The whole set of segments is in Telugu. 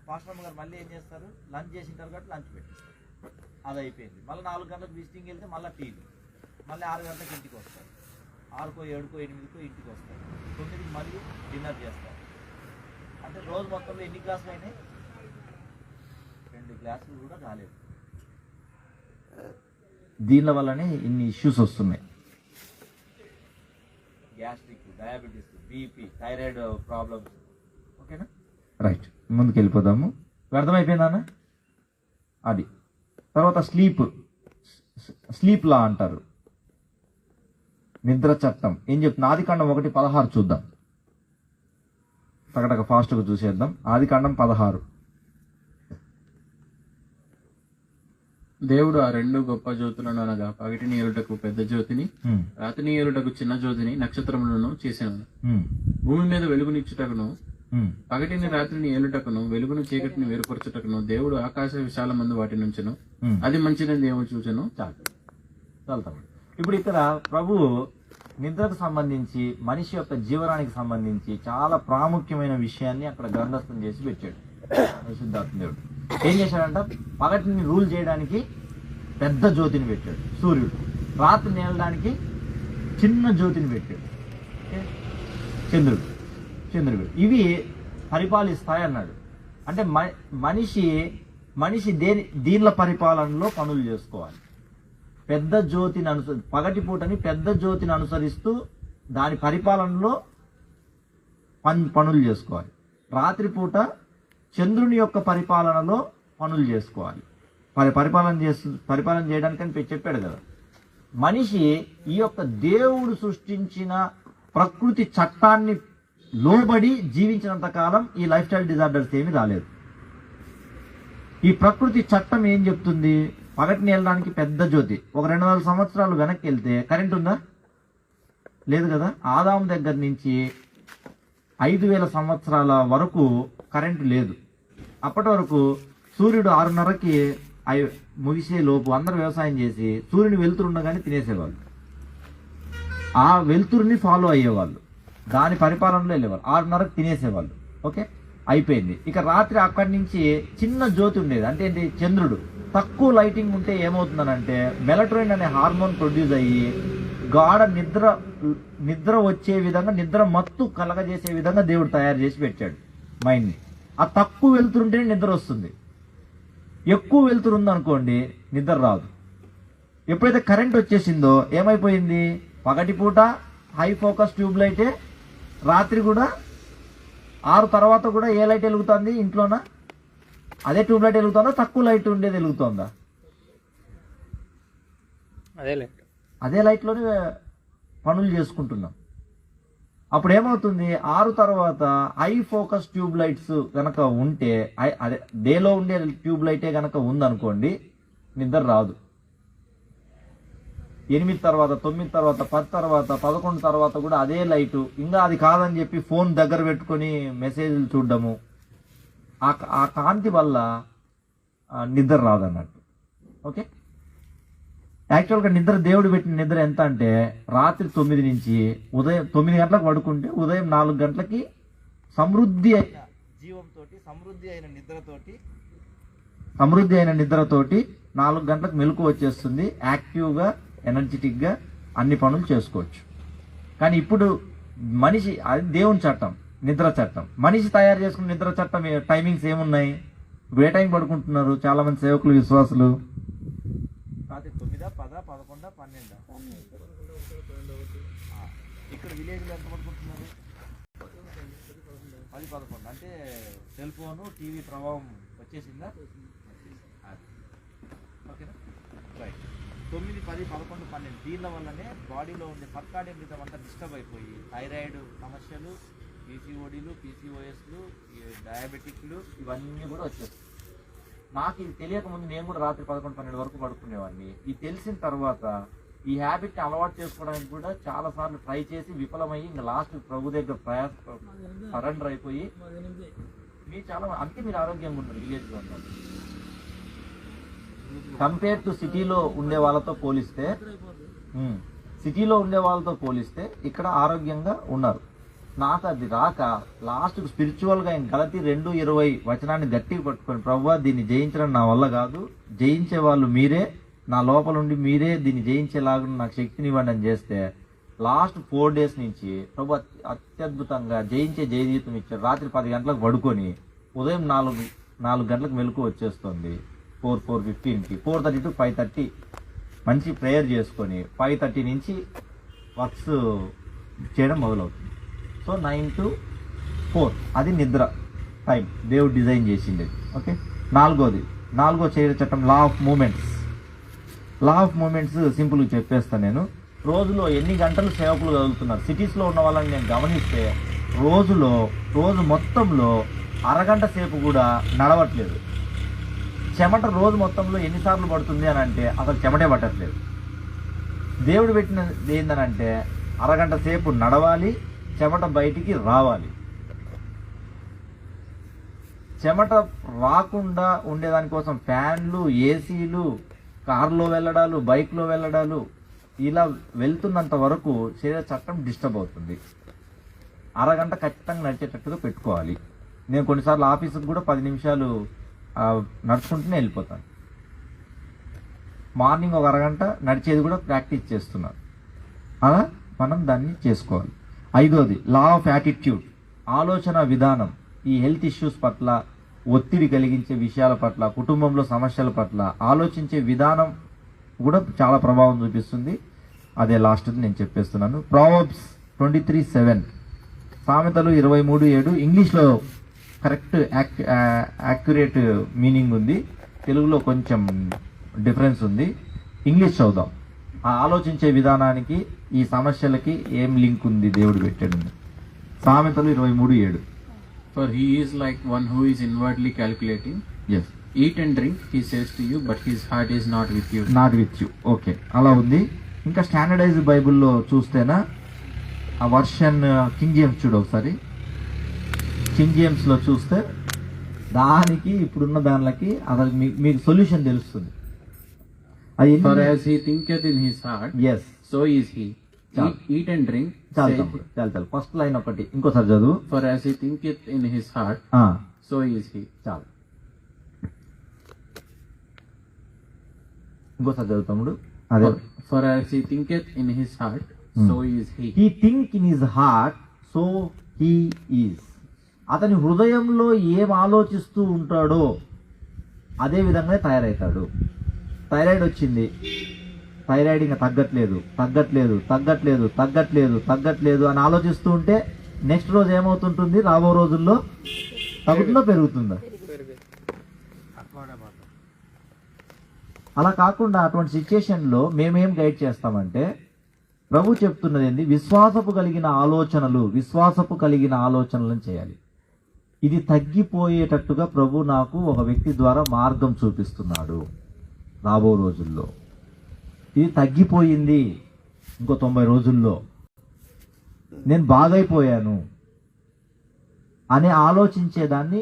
పాస్టర్ గారు మళ్ళీ ఏం చేస్తారు, లంచ్ చేసిన తర్వాత లంచ్ పెట్టిస్తారు, అది అయిపోయింది. మళ్ళీ 4 గంటలకు విజిటింగ్ వెళ్తే మళ్ళీ టీవీ, మళ్ళీ 6 గంటలకు ఇంటికి వస్తారు, 6కో 7కో 8కో ఇంటికి వస్తారు, 9కి మళ్ళీ డిన్నర్ చేస్తారు. అంటే రోజు మొత్తంలో ఎన్ని గ్లాసులు అయినాయి? 2 గ్లాసులు కూడా కాలేదు. దీనిల వల్లనే ఇన్ని ఇష్యూస్ వస్తున్నాయి. Gastric, diabetes, BP, thyroid problems. ఓకేనా, రైట్, ముందుకు వెళ్ళిపోదాము. అర్థమైపోయిందా? అది తర్వాత స్లీప్ లా అంటారు, నిద్ర చట్టం ఏం చెప్తుంది? ఆదికాండం 1:16 చూద్దాం, టకటక ఫాస్ట్గా చూసేద్దాం. ఆదికాండం 16. దేవుడు ఆ 2 గొప్ప జ్యోతులను అనగా పగటిని ఏలుటకు పెద్ద జ్యోతిని, రాత్రిని ఏలుటకు చిన్న జ్యోతిని, నక్షత్రములను చేశాను. భూమి మీద వెలుగునిచ్చుటకును, పగటిని రాత్రిని ఏలుటకును, వెలుగును చీకటిని వేరుపరచుటకును దేవుడు ఆకాశ విశాల మందు వాటి నుంచును, అది మంచిదని దేవుడు చూచెను. చాలు. ఇప్పుడు ఇక్కడ ప్రభు నిద్రకు సంబంధించి, మనిషి యొక్క జీవనానికి సంబంధించి చాలా ప్రాముఖ్యమైన విషయాన్ని అక్కడ గ్రంథస్థం చేసి పెట్టాడు పరిశుద్ధాత్మ దేవుడు. ఏం చేశాడంట? పగటిని రూల్ చేయడానికి పెద్ద జ్యోతిని పెట్టాడు సూర్యుడు, రాత్రి నేలడానికి చిన్న జ్యోతిని పెట్టాడు చంద్రుడు. ఇవి పరిపాలిస్తాయి అన్నాడు. అంటే మనిషి దీనిల పరిపాలనలో పనులు చేసుకోవాలి. పెద్ద జ్యోతిని పగటి పూటని పెద్ద జ్యోతిని అనుసరిస్తూ దాని పరిపాలనలో పనులు చేసుకోవాలి. రాత్రిపూట చంద్రుని యొక్క పరిపాలనలో పనులు చేసుకోవాలి. పరిపాలన చేయడానికని చెప్పాడు కదా. మనిషి ఈ యొక్క దేవుడు సృష్టించిన ప్రకృతి చట్టాన్ని లోబడి జీవించినంత కాలం ఈ లైఫ్ స్టైల్ డిజార్డర్స్ ఏమీ రాలేదు. ఈ ప్రకృతి చట్టం ఏం చెప్తుంది? పగటిని వెళ్ళడానికి పెద్ద జ్యోతి. ఒక 200 సంవత్సరాలు వెనక్కి వెళ్తే కరెంట్ ఉందా? లేదు కదా. ఆదాము దగ్గర నుంచి 5000 సంవత్సరాల వరకు కరెంటు లేదు. అప్పటి వరకు సూర్యుడు 6:30కి ముగిసే లోపు అందరూ వ్యవసాయం చేసి సూర్యుని వెలుతురుండగానే తినేసేవాళ్ళు. ఆ వెలుతురుని ఫాలో అయ్యేవాళ్ళు, దాని పరిపాలనలో వెళ్ళేవాళ్ళు. 6:30కి తినేసేవాళ్ళు. ఓకే, అయిపోయింది. ఇక రాత్రి అక్కడి నుంచి చిన్న జ్యోతి ఉండేది. అంటే ఏంటి? చంద్రుడు. తక్కువ లైటింగ్ ఉంటే ఏమవుతుందనంటే మెలటోనిన్ అనే హార్మోన్ ప్రొడ్యూస్ అయ్యి గాఢ నిద్ర వచ్చే విధంగా, నిద్ర మత్తు కలగజేసే విధంగా దేవుడు తయారు చేసి పెట్టాడు మైండ్ని. ఆ తక్కువ వెళ్తుంటేనే నిద్ర వస్తుంది. ఎక్కువ వెళ్తురుంది అనుకోండి నిద్ర రాదు. ఎప్పుడైతే కరెంట్ వచ్చేసిందో ఏమైపోయింది? పగటిపూట హై ఫోకస్ ట్యూబ్ లైటే, రాత్రి కూడా 6 తర్వాత కూడా ఏ లైట్ వెలుగుతుంది ఇంట్లోనా? అదే ట్యూబ్ లైట్ వెలుగుతుందా? తక్కువ లైట్ ఉండేది వెలుగుతుందా? అదే లైట్లోనే పనులు చేసుకుంటున్నాం. అప్పుడు ఏమవుతుంది? 6 తర్వాత హై ఫోకస్ ట్యూబ్ లైట్స్ కనుక ఉంటే, అదే డేలో ఉండే ట్యూబ్ లైటే కనుక ఉందనుకోండి నిద్ర రాదు. 8 తర్వాత, 9 తర్వాత, 10 తర్వాత, 11 తర్వాత కూడా అదే లైటు. ఇంకా అది కాదని చెప్పి ఫోన్ దగ్గర పెట్టుకొని మెసేజ్లు చూడడము, ఆ కాంతి వల్ల నిద్ర రాదన్నట్టు. ఓకే, యాక్చువల్గా నిద్ర దేవుడు పెట్టిన నిద్ర ఎంత అంటే రాత్రి 9 నుంచి ఉదయం 9 గంటలకు పడుకుంటే ఉదయం 4 గంటలకి సమృద్ధి అయిన జీవంతో, సమృద్ధి అయిన నిద్రతోటి 4 గంటలకు మెలకు వచ్చేస్తుంది. యాక్టివ్గా, ఎనర్జెటిక్గా అన్ని పనులు చేసుకోవచ్చు. కానీ ఇప్పుడు మనిషి, అది దేవుని చట్టం, నిద్ర చట్టం. మనిషి తయారు చేసుకున్న నిద్ర చట్టం టైమింగ్స్ ఏమున్నాయి? ఇప్పుడు ఏ టైం పడుకుంటున్నారు చాలా మంది సేవకులు, విశ్వాసులు? రాత్రి 9, 10, 11, 12. ఇక్కడ విలేజ్లో ఎంత పడుకుంటున్నారు? 10, 11. అంటే సెల్ ఫోను, టీవీ ప్రభావం వచ్చేసిందా? ఓకేనా, రైట్. 9, 10, 11, 12 దీనిల వల్లనే బాడీలో ఉండే సర్కాడియన్ రిథమ్ అంతా డిస్టర్బ్ అయిపోయి థైరాయిడ్ సమస్యలు, పీసీఓడీలు, పీసీఓఎస్లు, డయాబెటిక్లు ఇవన్నీ కూడా వచ్చేస్తాయి. నాకు ఇది తెలియక ముందు నేను కూడా రాత్రి 11, 12 వరకు పడుకునేవాడిని. ఇది తెలిసిన తర్వాత ఈ హ్యాబిట్ని అలవాటు చేసుకోవడానికి కూడా చాలా సార్లు ట్రై చేసి విఫలమయ్యి ఇంకా లాస్ట్ ప్రభు దగ్గర సరెండర్ అయిపోయి మీరు చాలా అంతే మీరు ఆరోగ్యంగా ఉన్నారు విలేజ్లో ఉన్నారు. కంపేర్ టు సిటీలో ఉండే వాళ్ళతో పోలిస్తే ఇక్కడ ఆరోగ్యంగా ఉన్నారు. నాకు అది రాక లాస్ట్కి స్పిరిచువల్గా గలతీ 2:20 వచనాన్ని గట్టిగా పట్టుకొని, ప్రభువా దీన్ని జయించడం నా వల్ల కాదు, జయించే వాళ్ళు మీరే, నా లోపల ఉండి మీరే దీన్ని జయించేలాగా నాకు శక్తినివ్వండి అని చేస్తే లాస్ట్ 4 days నుంచి ప్రభు అత్యద్భుతంగా జయించే జయజీవితం ఇచ్చాడు. రాత్రి 10 గంటలకు పడుకొని ఉదయం 4 గంటలకు మెలకు వచ్చేస్తుంది. 4:15కి 4:30 to 5:30 మంచి ప్రేయర్ చేసుకొని 5:30 నుంచి వర్క్స్ చేయడం మొదలవుతుంది. సో 9 to 4 అది నిద్ర టైం దేవుడు డిజైన్ చేసింది. ఓకే, నాలుగో చేయడం చట్టం లా ఆఫ్ మూమెంట్స్ సింపుల్గా చెప్పేస్తాను నేను. రోజులో ఎన్ని గంటలు సేవకులు చదువుతున్నారు? సిటీస్లో ఉన్న వాళ్ళని నేను గమనిస్తే రోజు మొత్తంలో అరగంట సేపు కూడా నడవట్లేదు. చెమట రోజు మొత్తంలో ఎన్నిసార్లు పడుతుంది అని అంటే అసలు చెమటే పట్టట్లేదు. దేవుడు పెట్టినది ఏందనంటే అరగంట సేపు నడవాలి, చెమట బయటికి రావాలి. చెమట రాకుండా ఉండేదానికోసం ఫ్యాన్లు, ఏసీలు, కారులో వెళ్ళడాలు, బైక్లో వెళ్ళడాలు, ఇలా వెళ్తున్నంత వరకు శరీర చట్టం డిస్టర్బ్ అవుతుంది. అరగంట ఖచ్చితంగా నడిచేటట్టుగా పెట్టుకోవాలి. నేను కొన్నిసార్లు ఆఫీసుకు కూడా 10 నిమిషాలు నడుచుకుంటూనే వెళ్ళిపోతాను. మార్నింగ్ ఒక అరగంట నడిచేది కూడా ప్రాక్టీస్ చేస్తున్నాను. అలా మనం దాన్ని చేసుకోవాలి. 5వది లా ఆఫ్ యాటిట్యూడ్, ఆలోచన విధానం. ఈ హెల్త్ ఇష్యూస్ పట్ల, ఒత్తిడి కలిగించే విషయాల పట్ల, కుటుంబంలో సమస్యల పట్ల ఆలోచించే విధానం కూడా చాలా ప్రభావం చూపిస్తుంది. అదే లాస్ట్ నేను చెప్పేస్తున్నాను. ప్రావర్బ్స్ 23:7, సామెతలు 23:7. ఇంగ్లీష్లో కరెక్ట్ యాక్యురేట్ మీనింగ్ ఉంది, తెలుగులో కొంచెం డిఫరెన్స్ ఉంది. ఇంగ్లీష్ చదువుదాం. ఆ ఆలోచించే విధానానికి ఈ సమస్యలకి ఏం లింక్ ఉంది దేవుడు పెట్టాడు. సామెతలు 23:7. For he is like one who is inwardly calculating. Yes. Eat and drink, he says to you, but his heart is not with you. Okay, అలా ఉంది. ఇంకా స్టాండర్డైజ్డ్ బైబిల్లో చూస్తేనా ఆ వర్షన్ కింగ్ జేమ్స్ చూడు ఒకసారి. కింగ్ జేమ్స్లో చూస్తే దానికి ఇప్పుడున్న దానికి అసలు మీకు సొల్యూషన్ తెలుస్తుంది. For as he thinketh in his heart, yes, so is he. Eat and drink. చాలు ఫస్ట్ లైన్ ఒకటి ఇంకోసారి చదువు. For as he thinketh in his heart, so is he. చాలు, ఇంకోసారి చదువుతాముడు. అదే For as he thinketh in his heart, so is he. He think in his heart, so he is. అతని హృదయంలో ఏం ఆలోచిస్తూ ఉంటాడో అదే విధంగా తయారవుతాడు. థైరాయిడ్ వచ్చింది, థైరాయిడ్ ఇంకా తగ్గట్లేదు అని ఆలోచిస్తూ ఉంటే నెక్స్ట్ రోజు ఏమవుతుంటుంది? రాబో రోజుల్లో తగ్గుతుందా పెరుగుతుందా? అలా కాకుండా అటువంటి సిచ్యుయేషన్లో మేమేం గైడ్ చేస్తామంటే ప్రభు చెప్తున్నది ఏంది? విశ్వాసపు కలిగిన ఆలోచనలను చేయాలి. ఇది తగ్గిపోయేటట్టుగా ప్రభు నాకు ఒక వ్యక్తి ద్వారా మార్గం చూపిస్తున్నాడు. రాబో రోజుల్లో ఇది తగ్గిపోయింది, ఇంకో 90 రోజుల్లో నేను బాగైపోయాను అని ఆలోచించేదాన్ని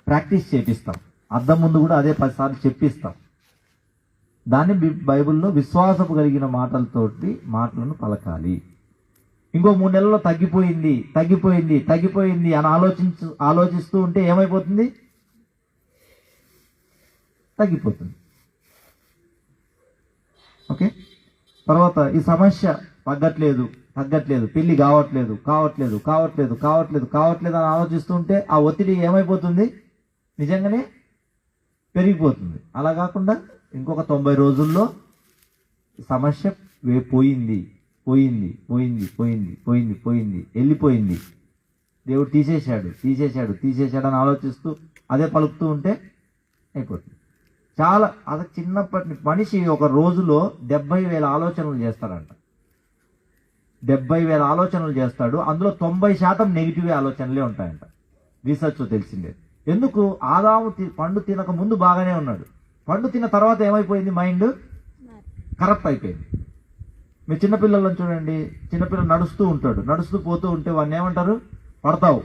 ప్రాక్టీస్ చేపిస్తాం. అద్దం ముందు కూడా అదే 10 సార్లు చెప్పిస్తాం. దాన్ని బైబిల్లో విశ్వాసపు కలిగిన మాటలను పలకాలి. ఇంకో 3 నెలల్లో తగ్గిపోయింది అని ఆలోచిస్తూ ఉంటే ఏమైపోతుంది? తగ్గిపోతుంది. ఓకే, తర్వాత ఈ సమస్య తగ్గట్లేదు, పెళ్లి కావట్లేదు అని ఆలోచిస్తూ ఉంటే ఆ ఒత్తిడి ఏమైపోతుంది? నిజంగానే పెరిగిపోతుంది. అలా కాకుండా ఇంకొక 90 రోజుల్లో సమస్య పోయింది, వెళ్ళిపోయింది, దేవుడు తీసేశాడు అని ఆలోచిస్తూ అదే పలుకుతూ ఉంటే అయిపోతుంది. చాలా అది చిన్నప్పటి మనిషి ఒక రోజులో 70,000 ఆలోచనలు చేస్తాడంట. 70,000 ఆలోచనలు చేస్తాడు. అందులో 90% నెగిటివ్ ఆలోచనలే ఉంటాయంట. రీసెర్చ్లో తెలిసిందే. ఎందుకు? ఆదాము పండు తినక ముందు బాగానే ఉన్నాడు. పండు తిన్న తర్వాత ఏమైపోయింది? మైండ్ కరప్ట్ అయిపోయింది. మీరు చిన్నపిల్లలను చూడండి, చిన్నపిల్లలు నడుస్తూ పోతూ ఉంటే వాడిని ఏమంటారు? పడతావు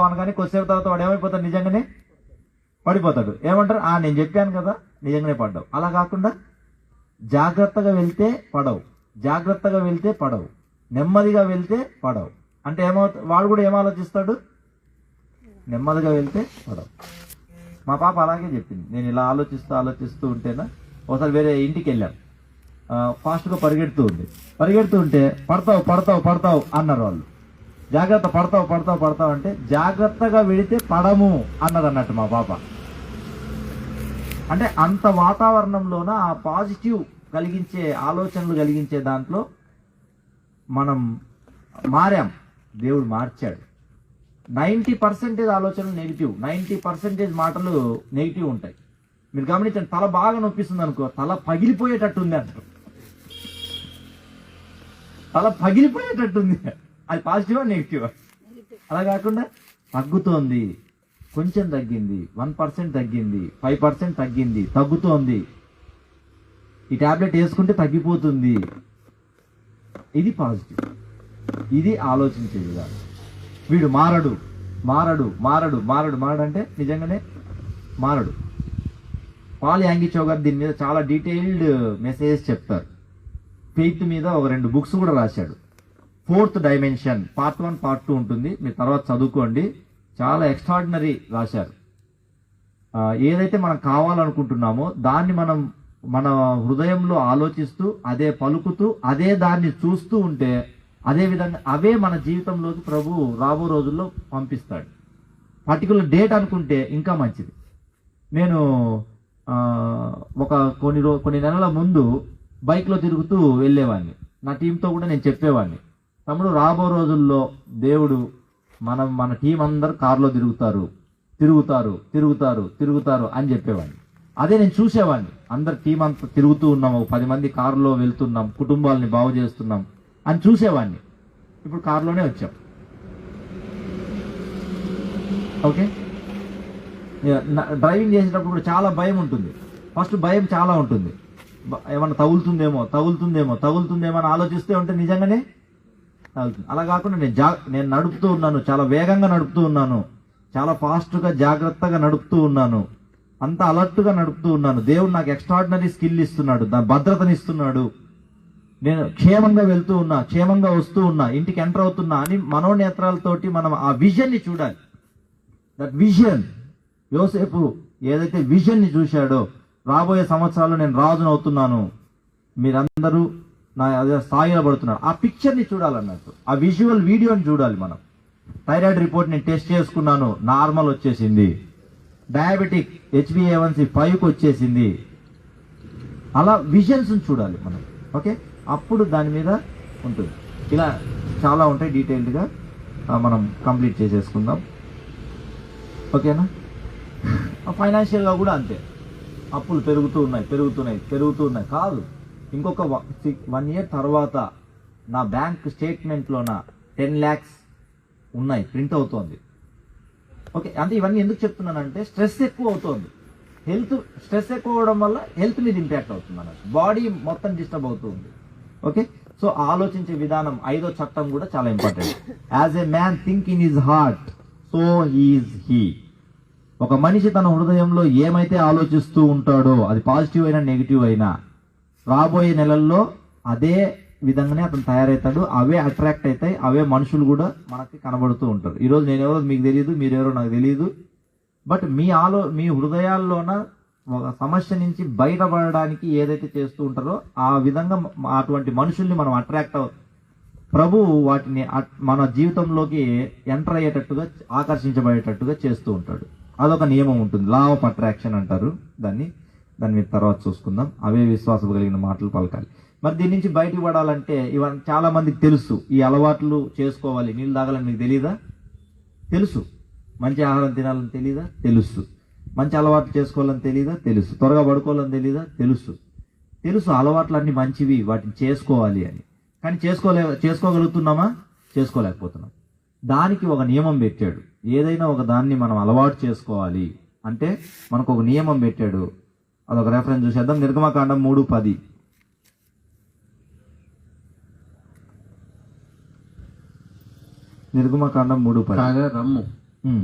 అనగానే కొద్దిసేపు తర్వాత వాడు ఏమైపోతాడు? నిజంగానే పడిపోతాడు. ఏమంటారు? నేను చెప్పాను కదా, నిజంగానే పడ్డావు. అలా కాకుండా జాగ్రత్తగా వెళ్తే పడవు, నెమ్మదిగా వెళ్తే పడవు. అంటే వాడు కూడా ఏం ఆలోచిస్తాడు? నెమ్మదిగా వెళ్తే పడవ. మా పాప అలాగే చెప్పింది. నేను ఇలా ఆలోచిస్తూ ఉంటేనా ఒకసారి వేరే ఇంటికి వెళ్ళాం. ఫాస్ట్గా పరిగెడుతూ ఉంటే పడతావు అన్నారు వాళ్ళు. జాగ్రత్త, పడతావు అంటే జాగ్రత్తగా వెళితే పడము అన్నది అన్నట్టు మా పాప. అంటే అంత వాతావరణంలోన ఆ పాజిటివ్ కలిగించే ఆలోచనలు కలిగించే దాంట్లో మనం మారాం. దేవుడు మార్చాడు. 90% ఆలోచనలు నెగిటివ్, 90% మాటలు నెగిటివ్ ఉంటాయి. మీరు గమనించండి, తల బాగా నొప్పిస్తుంది అనుకో, తల పగిలిపోయేటట్టుంది అంటారు. తల పగిలిపోయేటట్టుంది, అది పాజిటివా నెగిటివా? అలా కాకుండా తగ్గుతోంది, కొంచెం తగ్గింది, 1% తగ్గింది, 5% తగ్గింది, తగ్గుతోంది, ఈ టాబ్లెట్ వేసుకుంటే తగ్గిపోతుంది, ఇది పాజిటివ్. ఇది ఆలోచించే విధానం. వీడు మారడు అంటే నిజంగానే మారడు. పాల్ యాంగిచో గారు దీని మీద చాలా డీటెయిల్డ్ మెసేజెస్ చెప్తారు. ఫెయిత్ మీద ఒక 2 బుక్స్ కూడా రాశాడు. 4th డైమెన్షన్ పార్ట్ 1 పార్ట్ 2 ఉంటుంది, మీరు తర్వాత చదువుకోండి. చాలా ఎక్స్ట్రాడినరీ రాశారు. ఏదైతే మనం కావాలనుకుంటున్నామో దాన్ని మనం మన హృదయంలో ఆలోచిస్తూ, అదే పలుకుతూ, అదే దాన్ని చూస్తూ ఉంటే అదే విధంగా అవే మన జీవితంలోకి ప్రభు రాబో రోజుల్లో పంపిస్తాడు. పర్టికులర్ డేట్ అనుకుంటే ఇంకా మంచిది. నేను ఒక కొన్ని నెలల ముందు బైక్లో తిరుగుతూ వెళ్ళేవాడిని. నా టీంతో కూడా నేను చెప్పేవాడిని, తమ్ముడు రాబో రోజుల్లో దేవుడు మన టీం అందరు కారులో తిరుగుతారు అని చెప్పేవాడిని. అదే నేను చూసేవాడిని. అందరు టీం అంతా తిరుగుతూ ఉన్నాం, 10 మంది కారులో వెళ్తున్నాం, కుటుంబాలని బాగు చేస్తున్నాం అని చూసేవాడిని. ఇప్పుడు కారులోనే వచ్చాం. ఓకే, డ్రైవింగ్ చేసేటప్పుడు కూడా చాలా భయం ఉంటుంది. ఫస్ట్ భయం చాలా ఉంటుంది. ఏమన్నా తగులుతుందేమో అని ఆలోచిస్తే ఉంటే నిజంగానే తగులుతుంది. అలా కాకుండా నేను నడుపుతూ ఉన్నాను, చాలా వేగంగా నడుపుతూ ఉన్నాను, చాలా ఫాస్ట్గా జాగ్రత్తగా నడుపుతూ ఉన్నాను, అంత అలర్ట్గా నడుపుతూ ఉన్నాను. దేవుడు నాకు ఎక్స్ట్రాడినరీ స్కిల్ ఇస్తున్నాడు, దాని భద్రతని ఇస్తున్నాడు. నేను క్షేమంగా వెళ్తూ ఉన్నా, క్షేమంగా వస్తూ ఉన్నా, ఇంటికి ఎంటర్ అవుతున్నా అని మనోనేత్రాలతోటి మనం ఆ విజన్ని చూడాలి. దట్ విజన్, యోసేపు ఏదైతే విజన్ని చూశాడో, రాబోయే సంవత్సరాల్లో నేను రాజును అవుతున్నాను, మీరందరూ నా స్థాయిలో పడుతున్నారు, ఆ పిక్చర్ని చూడాలన్నట్టు, ఆ విజువల్ వీడియోని చూడాలి మనం. థైరాయిడ్ రిపోర్ట్ నేను టెస్ట్ చేసుకున్నాను, నార్మల్ వచ్చేసింది. డయాబెటిక్ HbA1c 5కి వచ్చేసింది. అలా విజన్స్ చూడాలి మనం. ఓకే, అప్పుడు దాని మీద ఉంటుంది. ఇలా చాలా ఉంటాయి, డీటెయిల్డ్గా మనం కంప్లీట్ చేసేసుకుందాం. ఓకేనా? ఫైనాన్షియల్గా కూడా అంతే. అప్పులు పెరుగుతున్నాయి కాదు, ఇంకొక 1 year తర్వాత నా బ్యాంక్ స్టేట్మెంట్లోన 10 lakhs ఉన్నాయి, ప్రింట్ అవుతోంది. ఓకే, అంటే ఇవన్నీ ఎందుకు చెప్తున్నానంటే స్ట్రెస్ ఎక్కువ అవుతుంది. స్ట్రెస్ ఎక్కువ అవడం వల్ల హెల్త్ మీద ఇంపాక్ట్ అవుతుంది, అన్నట్టు బాడీ మొత్తం డిస్టర్బ్ అవుతుంది. ఓకే, సో ఆలోచించే విధానం 5వ చట్టం కూడా చాలా important. As a man think in his heart so is he. ఒక మనిషి తన హృదయంలో ఏమైతే ఆలోచిస్తూ ఉంటాడో, అది పాజిటివ్ అయినా నెగిటివ్ అయినా, రాబోయే నెలల్లో అదే విధంగానే అతను తయారవుతాడు. అవే అట్రాక్ట్ అవుతాయి, అవే మనుషులు కూడా మనకి కనబడుతూ ఉంటారు. ఈరోజు నేనెవరో మీకు తెలియదు, మీరెవరో నాకు తెలియదు. బట్ మీ హృదయాల్లోన ఒక సమస్య నుంచి బయటపడడానికి ఏదైతే చేస్తూ ఉంటారో ఆ విధంగా అటువంటి మనుషుల్ని మనం అట్రాక్ట్ ప్రభు వాటిని మన జీవితంలోకి ఎంటర్ అయ్యేటట్టుగా, ఆకర్షించబడేటట్టుగా చేస్తూ ఉంటాడు. అదొక నియమం ఉంటుంది, లా ఆఫ్ అట్రాక్షన్ అంటారు దాన్ని మీద తర్వాత చూసుకుందాం. అవే విశ్వాసం కలిగిన మాటలు పలకాలి. మరి దీని నుంచి బయటకు పడాలంటే ఇవన్నీ చాలా మందికి తెలుసు. ఈ అలవాట్లు చేసుకోవాలి. నీళ్ళు తాగాలని మీకు తెలీదా? తెలుసు. మంచి ఆహారం తినాలని తెలీదా? తెలుసు. మంచి అలవాట్లు చేసుకోవాలని తెలీదా? తెలుసు. త్వరగా పడుకోవాలని తెలీదా? తెలుసు. అలవాట్లు అన్ని మంచివి, వాటిని చేసుకోవాలి అని. కానీ చేసుకోగలుగుతున్నామా? చేసుకోలేకపోతున్నాం. దానికి ఒక నియమం పెట్టాడు. ఏదైనా ఒక దాన్ని మనం అలవాటు చేసుకోవాలి అంటే మనకు ఒక నియమం పెట్టాడు. అదొక రెఫరెన్స్ చూసేద్దాం. నిర్గమకాండం 3:10. నిర్గమకాండం 3:10. కాగా రమ్ము,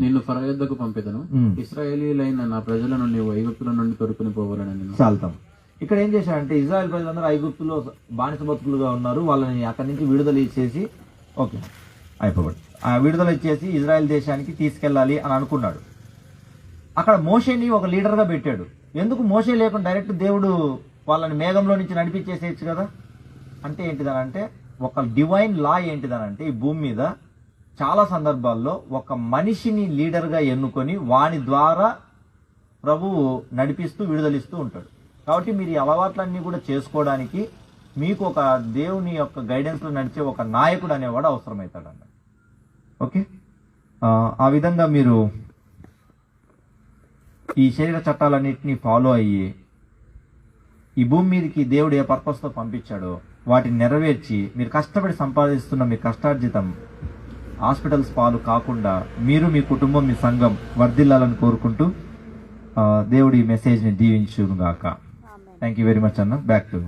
నిన్ను ఫరో యొద్దకు పంపెదను, ఇశ్రాయేలీయులైన నా ప్రజలను నీవు ఐగుప్తుల నుండి తొడుకుని పోవాలని. చాలుతాం. ఇక్కడ ఏం చేశాడంటే, ఇజ్రాయెల్ ప్రజలందరూ ఐగుప్తులో బానిస బతుకులుగా ఉన్నారు, వాళ్ళని అక్కడి నుంచి విడుదల ఇచ్చేసి, ఓకే అయిపోబడి ఆ విడుదల ఇచ్చేసి ఇజ్రాయెల్ దేశానికి తీసుకెళ్ళాలి అని అనుకున్నాడు. అక్కడ మోషేని ఒక లీడర్గా పెట్టాడు. ఎందుకు మోషే లేకుండా డైరెక్ట్ దేవుడు వాళ్ళని మేఘంలో నుంచి నడిపించేసేయచ్చు కదా. అంటే ఏంటిదనంటే ఒక డివైన్ లా ఏంటిదనంటే ఈ భూమి మీద చాలా సందర్భాల్లో ఒక మనిషిని లీడర్గా ఎన్నుకొని వాని ద్వారా ప్రభువు నడిపిస్తూ విడుదలిస్తూ ఉంటాడు. కాబట్టి మీరు ఈ అలవాట్లన్నీ కూడా చేసుకోవడానికి మీకు ఒక దేవుని యొక్క గైడెన్స్లో నడిచే ఒక నాయకుడు అనేవాడు అవసరమవుతాడు అన్న. ఓకే, ఆ విధంగా మీరు ఈ శరీర చట్టాలన్నింటినీ ఫాలో అయ్యి ఈ భూమి మీదకి దేవుడు ఏ పర్పస్తో పంపించాడో వాటిని నెరవేర్చి మీరు కష్టపడి సంపాదిస్తున్న మీ కష్టార్జితం హాస్పిటల్స్ పాలు కాకుండా మీరు, మీ కుటుంబం, మీ సంఘం వర్ధిల్లాలని కోరుకుంటూ దేవుడి మెసేజ్ని దీవించుగాక. థ్యాంక్ యూ వెరీ మచ్ అన్న. Back to